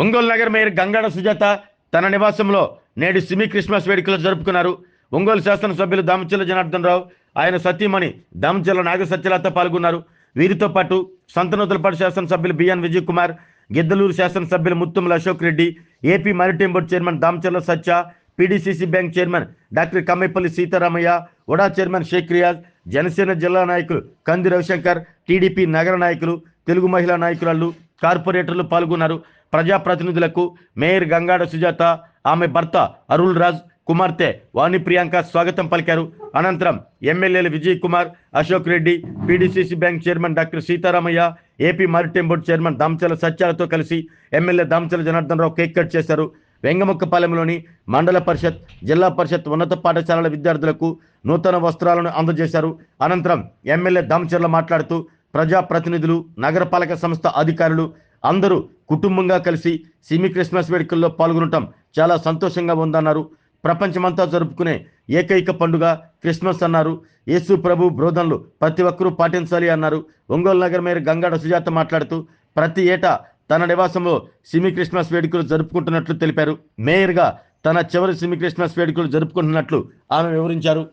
ఒంగోలు నగర మేయర్ గంగాడ సుజాత తన నివాసంలో నేడు సిమి క్రిస్మస్ వేడుకలు జరుపుకున్నారు. ఒంగోలు శాసనసభ్యులు దామచర్ల జనార్దన్ రావు, ఆయన సతీమణి దామచర్ల నాగ సత్యలత పాల్గొన్నారు. వీరితో పాటు సంతనూతలపాడు శాసనసభ్యులు బిఎన్ విజయ్ కుమార్, గిద్దలూరు శాసనసభ్యులు Muthumula Ashok Reddy, AP maritime board chairman Damacharla Satya, PDCC bank chairman doctor Kammepalli Sitaramaiah, UDA chairman Sheikh Riyaz, Janasena జిల్లా నాయకులు కంది రవిశంకర్, టీడీపీ నగర నాయకులు, తెలుగు మహిళా నాయకురాలు, కార్పొరేటర్లు పాల్గొన్నారు. ప్రజాప్రతినిధులకు మేయర్ గంగాడ సుజాత, ఆమె భర్త అరుల్ రాజ్, కుమార్తె వాణి ప్రియాంక స్వాగతం పలికారు. అనంతరం ఎమ్మెల్యేలు Vijay Kumar, Ashok Reddy, PDCC bank chairman doctor Sitaramaiah, AP maritime board chairman Damacharla సత్యాలతో కలిసి MLA Damacharla Janardhan Rao cake cut చేశారు. వెంగముక్కపాలెంలోని మండల పరిషత్, జిల్లా పరిషత్ ఉన్నత పాఠశాలల విద్యార్థులకు నూతన వస్త్రాలను అందజేశారు. అనంతరం ఎమ్మెల్యే దామచర్ల మాట్లాడుతూ ప్రజాప్రతినిధులు, నగరపాలక సంస్థ అధికారులు అందరూ కుటుంబంగా కలిసి సిమి క్రిస్మస్ వేడుకల్లో పాల్గొనటం చాలా సంతోషంగా ఉందన్నారు. ప్రపంచమంతా జరుపుకునే ఏకైక పండుగ క్రిస్మస్ అన్నారు. యేసు ప్రభు బోధనలు ప్రతి ఒక్కరూ పాటించాలి అన్నారు. ఒంగోలు నగర మేయర్ గంగాడ సుజాత మాట్లాడుతూ ప్రతి ఏటా తన నివాసంలో సిమి క్రిస్మస్ వేడుకలు జరుపుకుంటున్నట్లు తెలిపారు. మేయర్గా తన చివరి సిమి క్రిస్మస్ వేడుకలు జరుపుకుంటున్నట్లు ఆమె వివరించారు.